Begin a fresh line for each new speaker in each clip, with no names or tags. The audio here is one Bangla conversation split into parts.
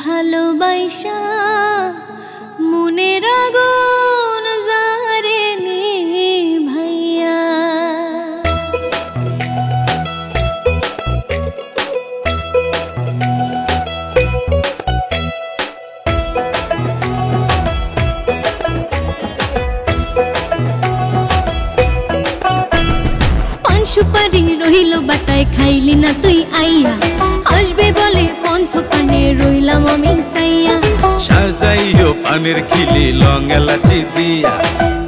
ভালোবাসা মনের আগুন জারে নিভাইয়া। সুপারি রইল বাটায় খাইলি না তুই আইয়া, আসবে বলে পন্থ পানে রইলাম আমি সাইয়া।
সাজাইও পানের খিলি লং এলাচি দিয়া,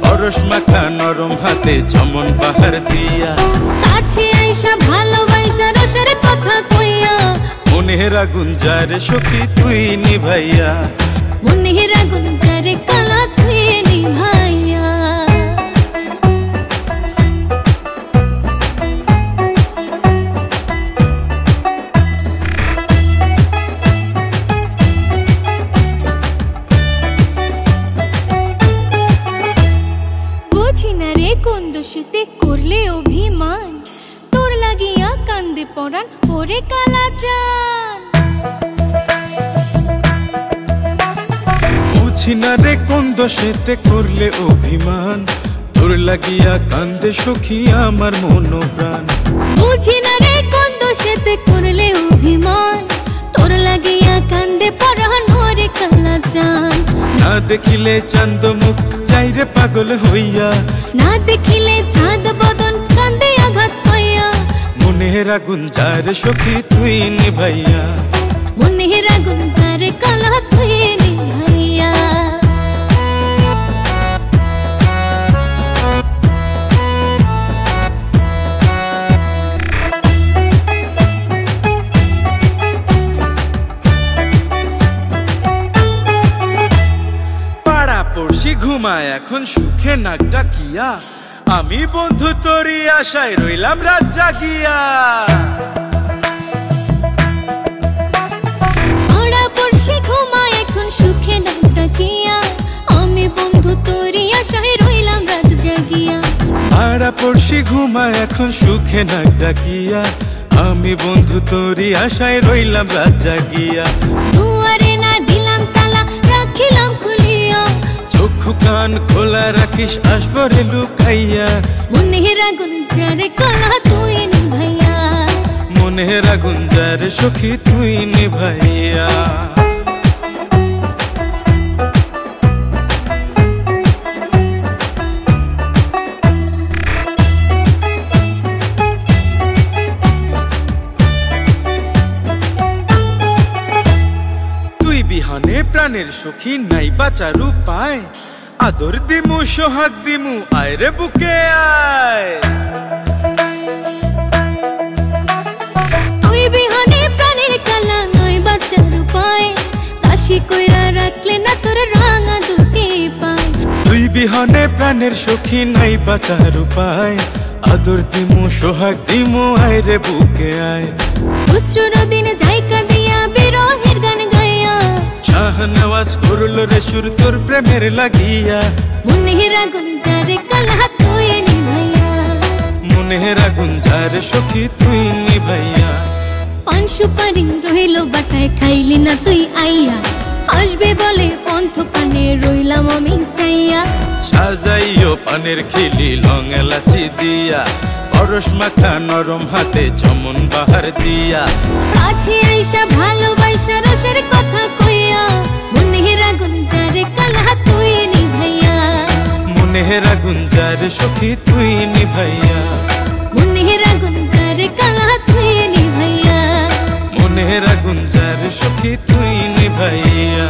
পরশ মাখা নরম হাতে চমন পাহাড় দিয়া।
কাছে আইসা ভালোবাসা রসের কথা কইয়া,
মনের আগুন যারে সখী তুই নিভাইয়া।
মনের আগুন যারে কালা তুই নিভাইয়া। কোন দোষেতে করলে অভিমান, তোর লাগিয়া কান্দে পরাণ ওরে কালাচান।
বুঝি না রে কোন দোষেতে করলে অভিমান, তোর লাগিয়া কান্দে সখী আমার মন প্রাণ।
বুঝি না রে কোন দোষেতে করলে অভিমান, তোর লাগিয়া কান্দে পরাণ ওরে কালাচান।
না দেখিলে চাঁদ মুখ যাইরে পাগল হইয়া,
না দেখিলে চাঁদ বদন কান্দে আঘাত পাইয়া।
মনের আগুন যারে সখী তুই নিভাইয়া।
মনের আগুন যারে কালা তুই নিভাইয়া।
পড়শি ঘুমায় এখন সুখে নাক ডাকিয়া, আমি বন্ধু তোরই আশায় রইলাম রাত জাগিয়া।
পাড়া পড়শি ঘুমায় এখন সুখে নাক ডাকিয়া, আমি বন্ধু তোরই আশায় রইলাম রাত জাগিয়া।
পাড়া পড়শি ঘুমায় এখন সুখে নাক ডাকিয়া, আমি বন্ধু তোরই আশায় রইলাম রাত জাগিয়া।
দুয়ারে না দিলাম তালা রাখিলাম খুলিয়া,
চক্ষু কান খোলা রাখিস আসবরে লুকাইয়া।
মনের আগুন যারে কালা তুই নিভাইয়া।
মনের আগুন যারে সখী তুই নিভাইয়া। তুই বিহানে প্রাণের সখী নাই বাঁচার উপায়, আদর দিমু সোহাগ দিমু আয় রে বুকে আয়।
তুই বিহানে প্রাণের কালা নয় বাঁচার উপায়, কাশি কইরা রাখলে না তোর রাঙা দুটি পায়।
তুই বিহানে প্রাণের সখী নাই বাঁচার উপায়, আদর দিমু সোহাগ দিমু আয় রে বুকে আয়।
খুশরুর দিন জায়গা দিয়া বিরহের গান গাইয়া,
শাহনওয়াজ করল রে সুর তোর প্রেমের লাগিয়া।
মনের আগুন যারে কালা তুই নিভাইয়া।
মনের আগুন যারে সখী তুই নিভাইয়া।
পান সুপারি রইল বাটায় খাইলি না তুই আইয়া, আসবে বলে পন্থ পানে রইলাম আমি সাইয়া।
সাজাইও পানের খিলি লং এলাচি দিয়া, পরশ মাখা নরম হাতে চমন বাহার দিয়া।
কাছে আইসা ভালোবাসা রসের কথা কইয়া, মনের আগুন যারে কালা তুই নিভাইয়া।
মনের আগুন যারে সখী তুই নিভাইয়া।
মনের আগুন যারে কালা তুই নিভাইয়া।
মনের আগুন যারে সখী তুই নিভাইয়া।